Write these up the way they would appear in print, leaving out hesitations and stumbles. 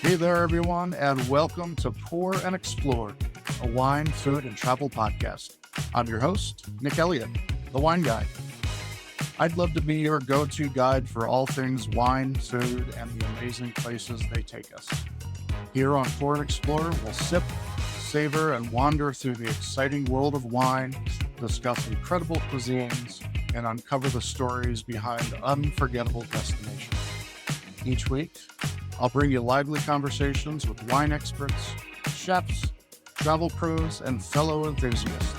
Hey there, everyone, and welcome to Pour and Explore, a wine, food, and travel podcast. I'm your host, Nick Elliott, the wine guy. I'd love to be your go-to guide for all things wine, food, and the amazing places they take us. Here on Pour and Explore, we'll sip, savor, and wander through the exciting world of wine, discuss incredible cuisines, and uncover the stories behind unforgettable destinations. Each week, I'll bring you lively conversations with wine experts, chefs, travel pros, and fellow enthusiasts.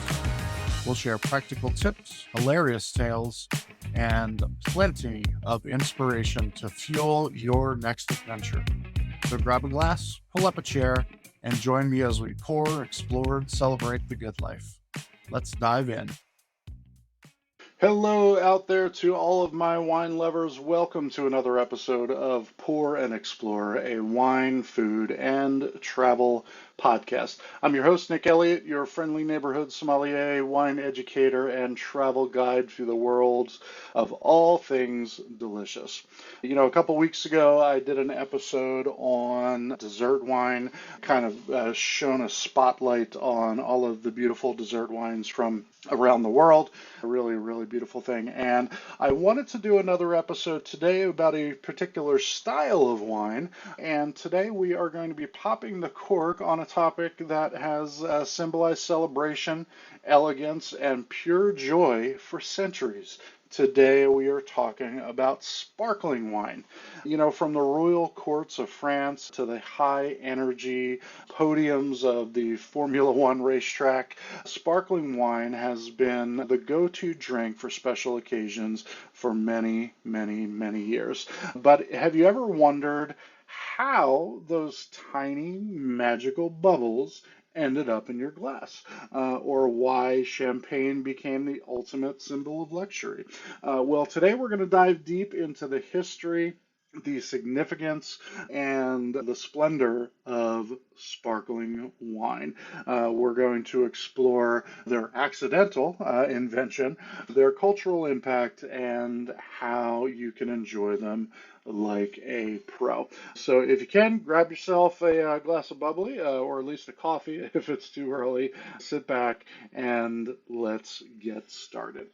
We'll share practical tips, hilarious tales, and plenty of inspiration to fuel your next adventure. So grab a glass, pull up a chair, and join me as we pour, explore, and celebrate the good life. Let's dive in. Hello out there to all of my wine lovers. Welcome to another episode of Pour and Explore, a wine, food, and travel podcast. I'm your host, Nick Elliott, your friendly neighborhood sommelier, wine educator, and travel guide through the worlds of all things delicious. You know, a couple weeks ago, I did an episode on dessert wine, kind of shone a spotlight on all of the beautiful dessert wines from around the world. A really, really beautiful thing. And I wanted to do another episode today about a particular style of wine. And today we are going to be popping the cork on a topic that has symbolized celebration, elegance, and pure joy for centuries. Today we are talking about sparkling wine. You know, from the royal courts of France to the high energy podiums of the Formula One racetrack, sparkling wine has been the go-to drink for special occasions for many, many, many years. But have you ever wondered how those tiny magical bubbles ended up in your glass, or why champagne became the ultimate symbol of luxury? Well, today we're going to dive deep into the history, the significance, and the splendor of sparkling wine. We're going to explore their accidental invention, their cultural impact, and how you can enjoy them like a pro. So if you can, grab yourself a glass of bubbly, or at least a coffee if it's too early. Sit back and let's get started.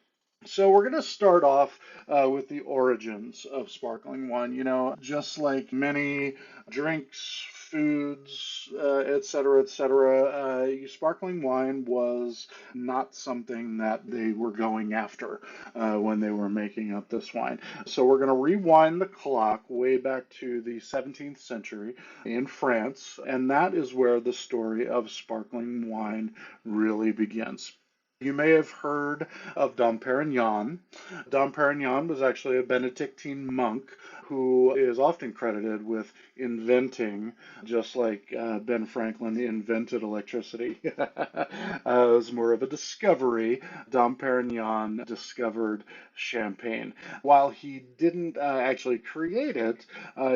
So we're going to start off with the origins of sparkling wine. You know, just like many drinks, foods, et cetera, sparkling wine was not something that they were going after when they were making up this wine. So we're going to rewind the clock way back to the 17th century in France, and that is where the story of sparkling wine really begins. You may have heard of Dom Perignon. Dom Perignon was actually a Benedictine monk who is often credited with inventing, just like Ben Franklin invented electricity. It was more of a discovery. Dom Perignon discovered champagne. While he didn't actually create it,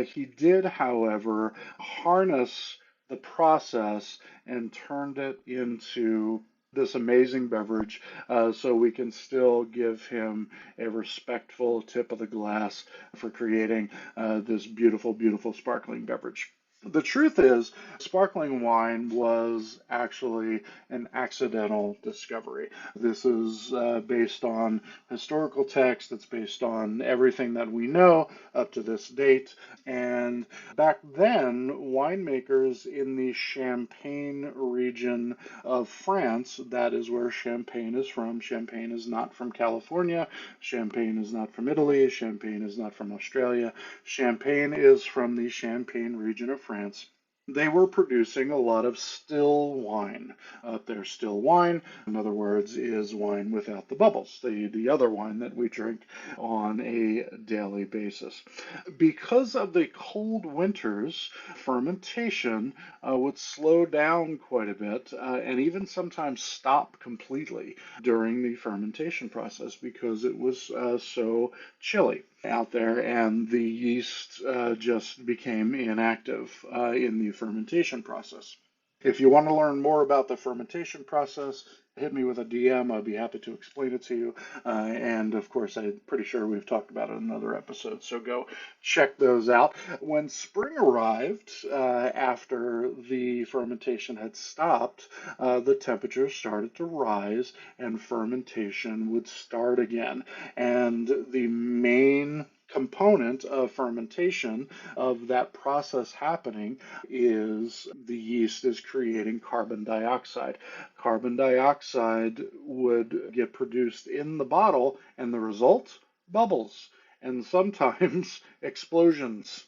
he did, however, harness the process and turned it into this amazing beverage, so we can still give him a respectful tip of the glass for creating this beautiful, beautiful sparkling beverage. The truth is, sparkling wine was actually an accidental discovery. This is based on historical text. It's based on everything that we know up to this date. And back then, winemakers in the Champagne region of France, that is where Champagne is from. Champagne is not from California. Champagne is not from Italy. Champagne is not from Australia. Champagne is from the Champagne region of France. They were producing a lot of still wine up there. Still wine, in other words, is wine without the bubbles, the other wine that we drink on a daily basis. Because of the cold winters, fermentation would slow down quite a bit, and even sometimes stop completely during the fermentation process because it was so chilly out there, and the yeast just became inactive in the fermentation process. If you want to learn more about the fermentation process, hit me with a DM. I'd be happy to explain it to you. And of course, I'm pretty sure we've talked about it in another episode, so go check those out. When spring arrived, after the fermentation had stopped, the temperature started to rise and fermentation would start again. And the main component of fermentation, of that process happening, is the yeast is creating carbon dioxide. Carbon dioxide would get produced in the bottle, and the result? Bubbles. And sometimes explosions.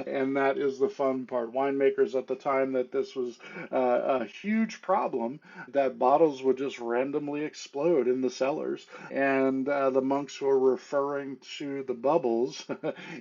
And that is the fun part. Winemakers at the time that this was a huge problem, that bottles would just randomly explode in the cellars. And the monks were referring to the bubbles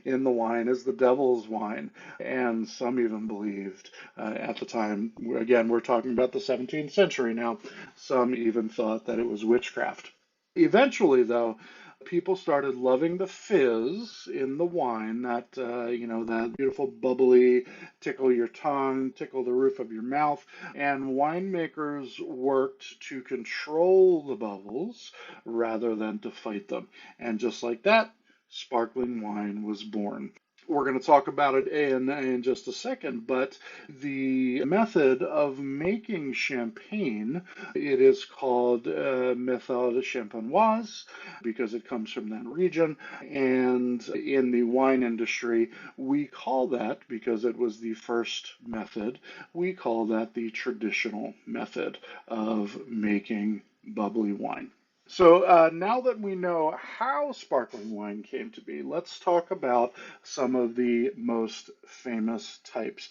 in the wine as the devil's wine. And some even believed at the time, again, we're talking about the 17th century now, some even thought that it was witchcraft. Eventually, though, people started loving the fizz in the wine, that that beautiful bubbly, tickle your tongue, tickle the roof of your mouth, and winemakers worked to control the bubbles rather than to fight them. And just like that, sparkling wine was born. We're going to talk about it in just a second, but the method of making champagne, it is called méthode champenoise because it comes from that region. And in the wine industry, we call that, because it was the first method, we call that the traditional method of making bubbly wine. So now that we know how sparkling wine came to be, let's talk about some of the most famous types.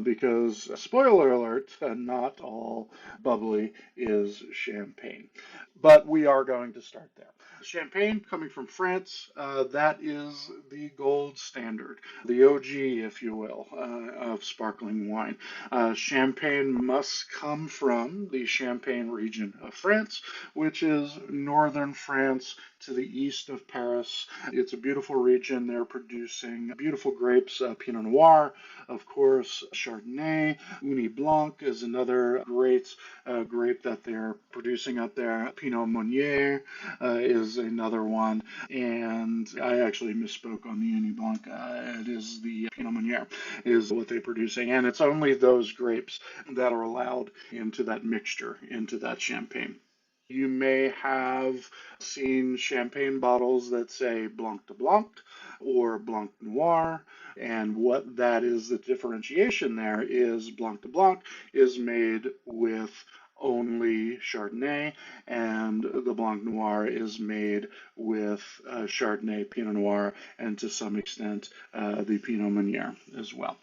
Because, spoiler alert, not all bubbly is champagne. But we are going to start there. Champagne, coming from France, that is the gold standard, the OG, if you will, of sparkling wine. Champagne must come from the Champagne region of France, which is northern France to the east of Paris. It's a beautiful region. They're producing beautiful grapes, Pinot Noir, of course, Chardonnay. Uni Blanc is another great grape that they're producing up there. Pinot Meunier is another one. And I actually misspoke on the Uni Blanc. It is the Pinot Meunier is what they're producing. And it's only those grapes that are allowed into that mixture, into that champagne. You may have seen champagne bottles that say Blanc de Blanc or Blanc Noir, and what that is, the differentiation there is Blanc de Blanc is made with only Chardonnay, and the Blanc Noir is made with Chardonnay, Pinot Noir, and to some extent the Pinot Meunier as well.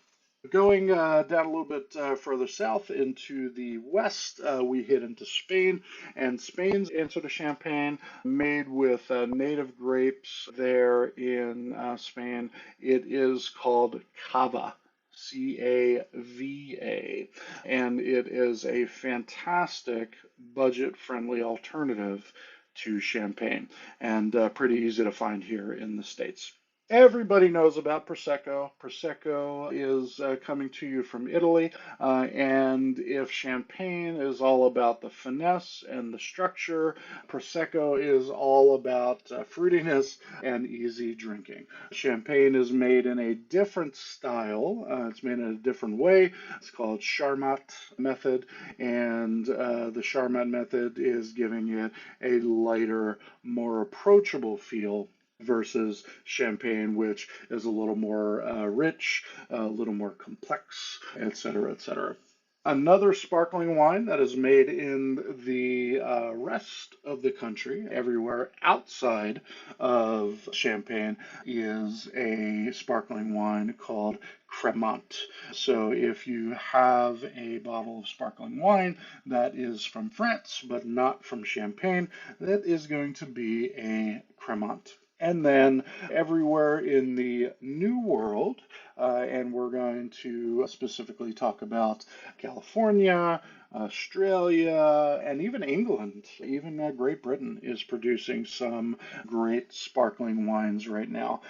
Going down a little bit further south into the west, we hit into Spain, and Spain's answer to champagne, made with native grapes there in Spain. It is called cava. Cava, and it is a fantastic budget-friendly alternative to champagne, and pretty easy to find here in the States. Everybody knows about Prosecco. Prosecco is coming to you from Italy, and if champagne is all about the finesse and the structure, Prosecco is all about fruitiness and easy drinking. Champagne is made in a different style. It's made in a different way. It's called Charmat method, and the Charmat method is giving it a lighter, more approachable feel versus champagne, which is a little more rich, a little more complex, etc., etc. Another sparkling wine that is made in the rest of the country, everywhere outside of Champagne, is a sparkling wine called Crémant. So if you have a bottle of sparkling wine that is from France but not from Champagne, that is going to be a Crémant. And then everywhere in the New World, and we're going to specifically talk about California, Australia, and even England, even Great Britain is producing some great sparkling wines right now.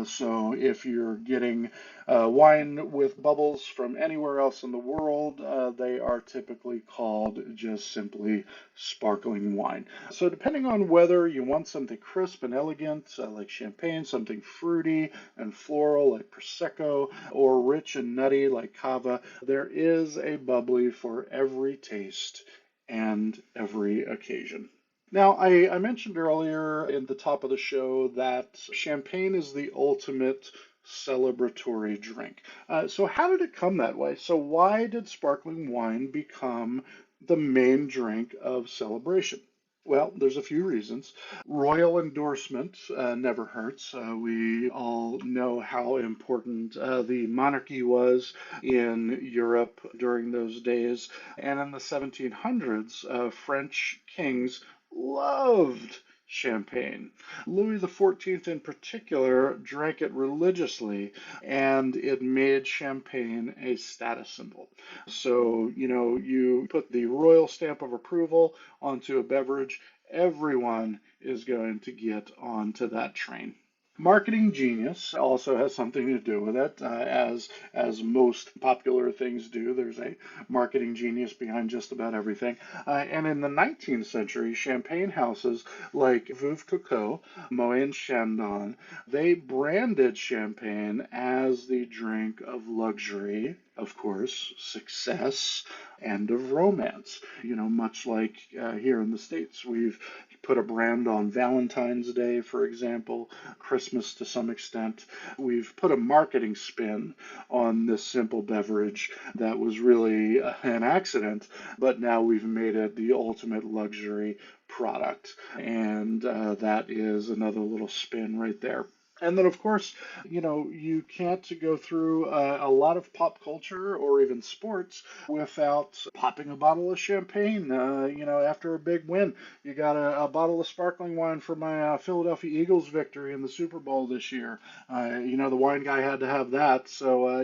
So if you're getting wine with bubbles from anywhere else in the world, they are typically called just simply sparkling wine. So depending on whether you want something crisp and elegant, like champagne, something fruity and floral like Prosecco, or rich and nutty like Cava, there is a bubbly for every taste and every occasion. Now, I mentioned earlier in the top of the show that champagne is the ultimate celebratory drink. So, how did it come that way? So, why did sparkling wine become the main drink of celebration? Well, there's a few reasons. Royal endorsement never hurts. We all know how important the monarchy was in Europe during those days. And in the 1700s, French kings loved champagne. Louis XIV in particular drank it religiously, and it made champagne a status symbol. So, you put the royal stamp of approval onto a beverage, everyone is going to get onto that train. Marketing genius also has something to do with it, as most popular things do. There's a marketing genius behind just about everything. And in the 19th century, champagne houses like Veuve Clicquot, Moet Chandon, they branded champagne as the drink of luxury, of course, success, and of romance. Much like here in the States, we've put a brand on Valentine's Day, for example, Christmas to some extent. We've put a marketing spin on this simple beverage that was really an accident, but now we've made it the ultimate luxury product. And that is another little spin right there. And then, of course, you can't go through a lot of pop culture or even sports without popping a bottle of champagne. After a big win, you got a bottle of sparkling wine for my Philadelphia Eagles victory in the Super Bowl this year. The wine guy had to have that. So,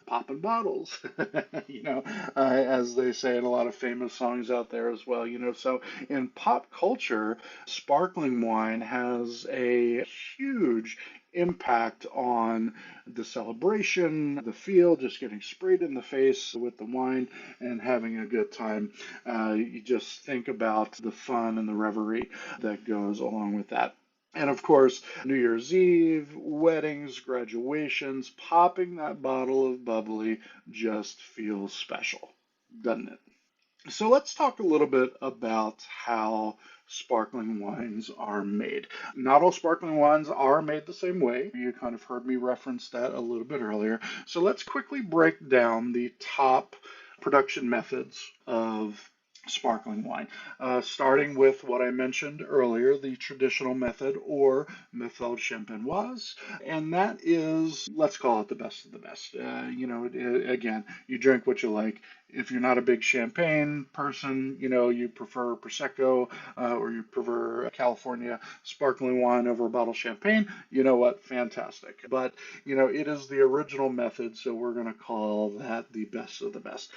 popping bottles, as they say in a lot of famous songs out there as well. So in pop culture, sparkling wine has a huge impact on the celebration, the feel, just getting sprayed in the face with the wine and having a good time. You just think about the fun and the revelry that goes along with that. And of course, New Year's Eve, weddings, graduations, popping that bottle of bubbly just feels special, doesn't it? So let's talk a little bit about how sparkling wines are made. Not all sparkling wines are made the same way. You kind of heard me reference that a little bit earlier. So let's quickly break down the top production methods of sparkling wine, starting with what I mentioned earlier, the traditional method or méthode champenoise, and that is, let's call it the best of the best. Again, you drink what you like. If you're not a big champagne person, you prefer Prosecco or you prefer California sparkling wine over a bottle of champagne, you know what? Fantastic. But, it is the original method, so we're going to call that the best of the best.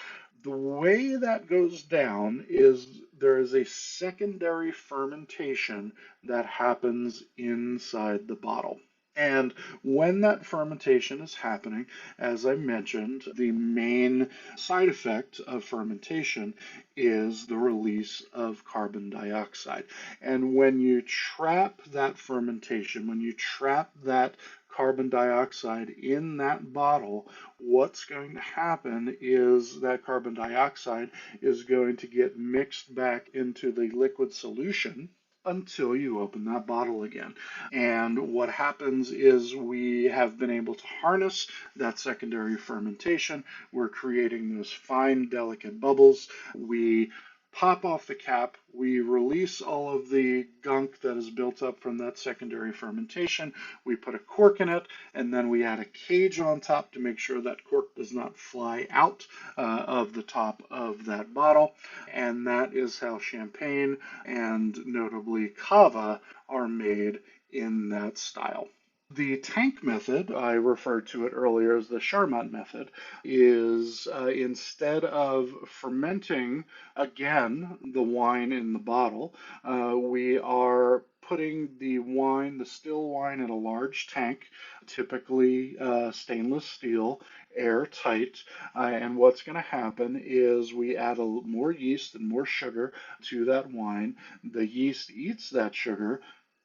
The way that goes down is there is a secondary fermentation that happens inside the bottle. And when that fermentation is happening, as I mentioned, the main side effect of fermentation is the release of carbon dioxide. And when you trap that fermentation, when you trap that carbon dioxide in that bottle, what's going to happen is that carbon dioxide is going to get mixed back into the liquid solution until you open that bottle again. And what happens is we have been able to harness that secondary fermentation. We're creating those fine, delicate bubbles. We pop off the cap, we release all of the gunk that is built up from that secondary fermentation, we put a cork in it, and then we add a cage on top to make sure that cork does not fly out of the top of that bottle. And that is how champagne and notably cava are made in that style. The tank method, I referred to it earlier as the Charmat method, is instead of fermenting again the wine in the bottle, we are putting the wine, the still wine, in a large tank, typically stainless steel, airtight. And what's going to happen is we add more yeast and more sugar to that wine. The yeast eats that sugar,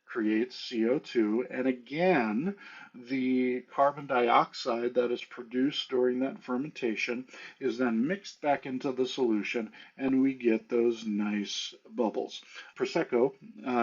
creates CO2, and again, the carbon dioxide that is produced during that fermentation is then mixed back into the solution, and we get those nice bubbles. Prosecco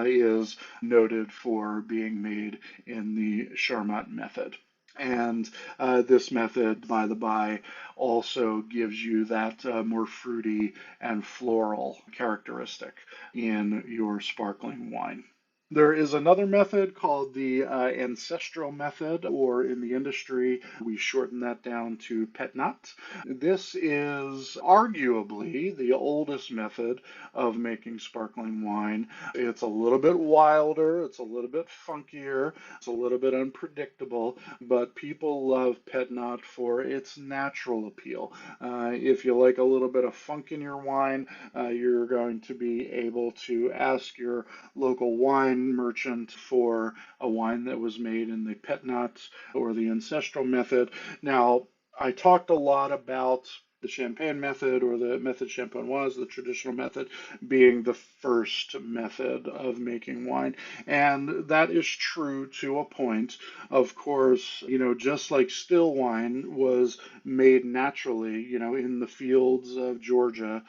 is noted for being made in the Charmat method. And this method, by the by, also gives you that more fruity and floral characteristic in your sparkling wine. There is another method called the ancestral method, or in the industry, we shorten that down to petnat. This is arguably the oldest method of making sparkling wine. It's a little bit wilder, it's a little bit funkier, it's a little bit unpredictable, but people love petnat for its natural appeal. If you like a little bit of funk in your wine, you're going to be able to ask your local wine merchant for a wine that was made in the petnat or the ancestral method. Now, I talked a lot about the champagne method, or the method champenoise, the traditional method, being the first method of making wine. And that is true to a point. Of course, just like still wine was made naturally, in the fields of Georgia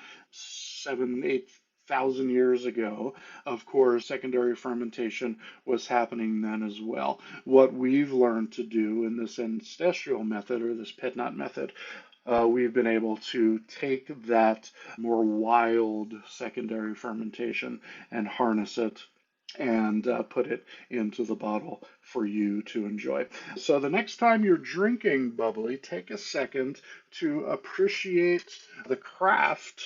8,000 years ago, of course, secondary fermentation was happening then as well. What we've learned to do in this ancestral method, or this petnat method, we've been able to take that more wild secondary fermentation and harness it and put it into the bottle for you to enjoy. So the next time you're drinking bubbly, take a second to appreciate the craft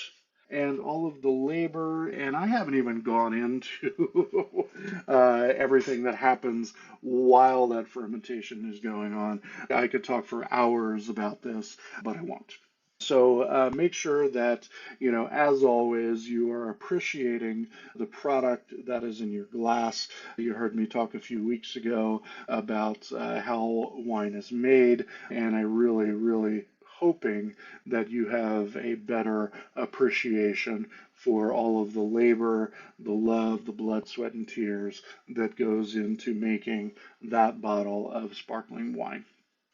and all of the labor, and I haven't even gone into everything that happens while that fermentation is going on. I could talk for hours about this, but I won't. So make sure that, as always, you are appreciating the product that is in your glass. You heard me talk a few weeks ago about how wine is made, and I really, really hoping that you have a better appreciation for all of the labor, the love, the blood, sweat, and tears that goes into making that bottle of sparkling wine.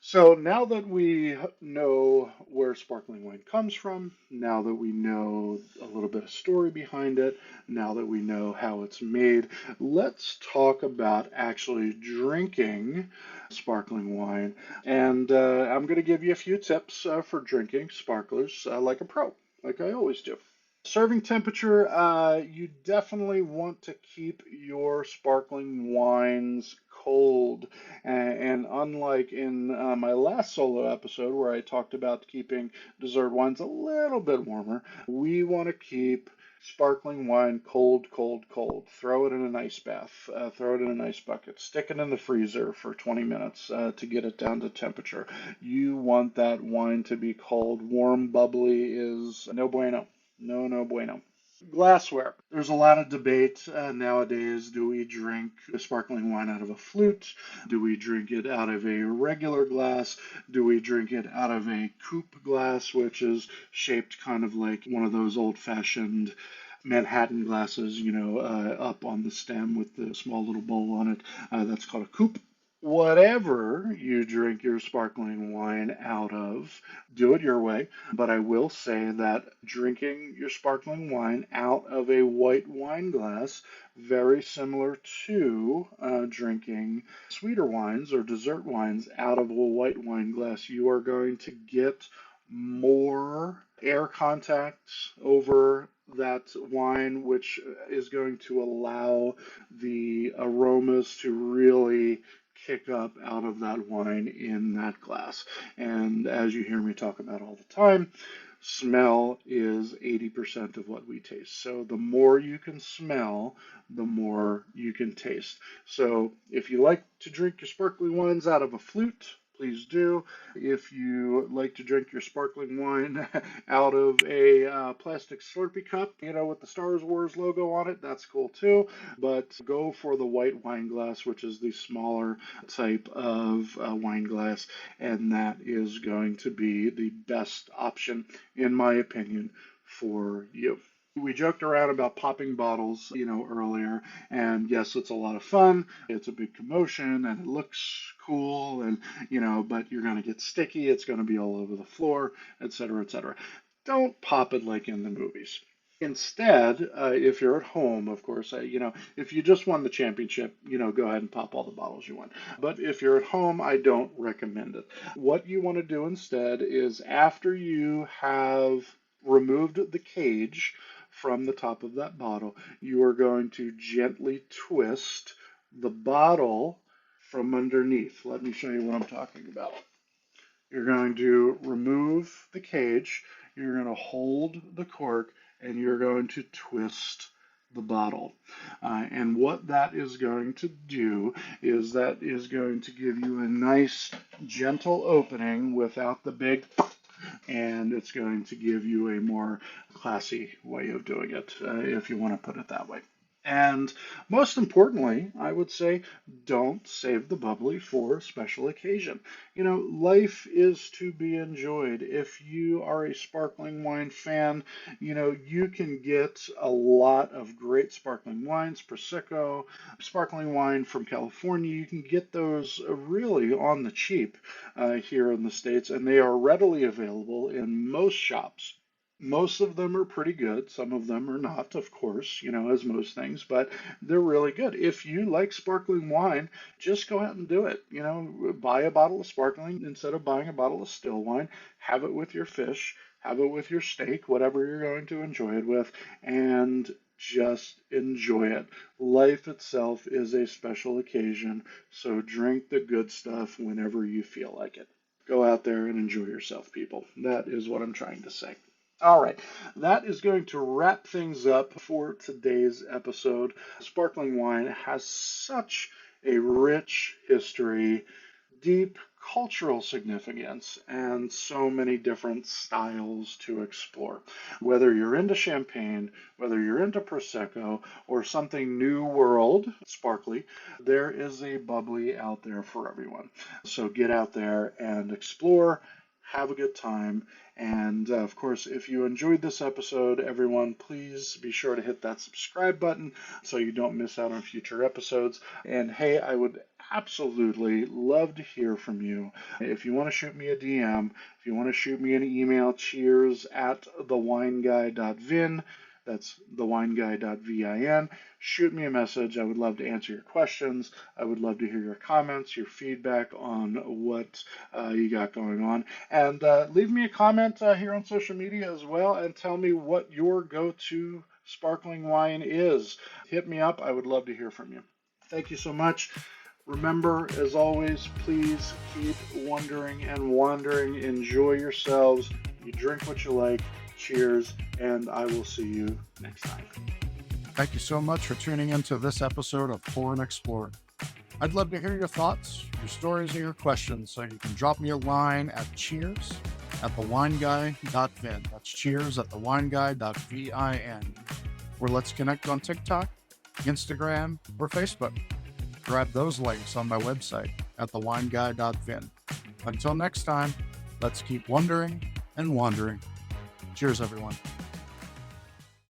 So now that we know where sparkling wine comes from, now that we know a little bit of story behind it, now that we know how it's made, let's talk about actually drinking sparkling wine. And I'm going to give you a few tips for drinking sparklers like a pro, like I always do. Serving temperature, you definitely want to keep your sparkling wines cold. And unlike in my last solo episode where I talked about keeping dessert wines a little bit warmer, we want to keep sparkling wine cold, cold, cold. Throw it in an ice bath, throw it in an ice bucket, stick it in the freezer for 20 minutes to get it down to temperature. You want that wine to be cold. Warm, bubbly is no bueno. No, no bueno. Glassware. There's a lot of debate nowadays. Do we drink sparkling wine out of a flute? Do we drink it out of a regular glass? Do we drink it out of a coupe glass, which is shaped kind of like one of those old-fashioned Manhattan glasses, up on the stem with the small little bowl on it? That's called a coupe. Whatever you drink your sparkling wine out of, do it your way. But I will say that drinking your sparkling wine out of a white wine glass, very similar to drinking sweeter wines or dessert wines out of a white wine glass, you are going to get more air contact over that wine, which is going to allow the aromas to really kick up out of that wine in that glass. And as you hear me talk about all the time, Smell is 80% of what we taste. So the more you can smell, the more you can taste. So if you like to drink your sparkling wines out of a flute, please do. If you like to drink your sparkling wine out of a plastic Slurpee cup, with the Star Wars logo on it, that's cool too. But go for the white wine glass, which is the smaller type of wine glass, and that is going to be the best option, in my opinion, for you. We joked around about popping bottles, earlier, and yes, it's a lot of fun. It's a big commotion, and it looks cool, and but you're going to get sticky. It's going to be all over the floor, etc., etc. Don't pop it like in the movies. Instead, if you're at home, of course, if you just won the championship, go ahead and pop all the bottles you want. But if you're at home, I don't recommend it. What you want to do instead is, after you have removed the cage from the top of that bottle, you are going to gently twist the bottle from underneath. Let me show you what I'm talking about. You're going to remove the cage, you're going to hold the cork, and you're going to twist the bottle. And what that is going to do is that is going to give you a nice, gentle opening without the big, and it's going to give you a more classy way of doing it, if you want to put it that way. And most importantly, I would say, don't save the bubbly for a special occasion. Life is to be enjoyed. If you are a sparkling wine fan, you can get a lot of great sparkling wines, Prosecco, sparkling wine from California. You can get those really on the cheap here in the States, and they are readily available in most shops. Most of them are pretty good. Some of them are not, of course, as most things, but they're really good. If you like sparkling wine, just go out and do it. Buy a bottle of sparkling instead of buying a bottle of still wine. Have it with your fish, have it with your steak, whatever you're going to enjoy it with, and just enjoy it. Life itself is a special occasion, so drink the good stuff whenever you feel like it. Go out there and enjoy yourself, people. That is what I'm trying to say. All right, that is going to wrap things up for today's episode. Sparkling wine has such a rich history, deep cultural significance, and so many different styles to explore. Whether you're into champagne, whether you're into Prosecco, or something new world, sparkly, there is a bubbly out there for everyone. So get out there and explore. Have a good time. And of course, if you enjoyed this episode, everyone, please be sure to hit that subscribe button so you don't miss out on future episodes. And hey, I would absolutely love to hear from you. If you want to shoot me a DM, if you want to shoot me an email, cheers@thewineguy.vin. That's thewineguy.vin. Shoot me a message. I would love to answer your questions. I would love to hear your comments, your feedback on what you got going on. And leave me a comment here on social media as well, and tell me what your go-to sparkling wine is. Hit me up. I would love to hear from you. Thank you so much. Remember, as always, please keep wondering and wandering. Enjoy yourselves. You drink what you like. Cheers, and I will see you next time. Thank you so much for tuning into this episode of Pour and Explore. I'd love to hear your thoughts, your stories, and your questions, so you can drop me a line at cheers@thewineguy.vin. That's cheers@thewineguy.vin. Or let's connect on TikTok, Instagram, or Facebook. Grab those links on my website at thewineguy.vin. Until next time, let's keep wondering and wandering. Cheers, everyone.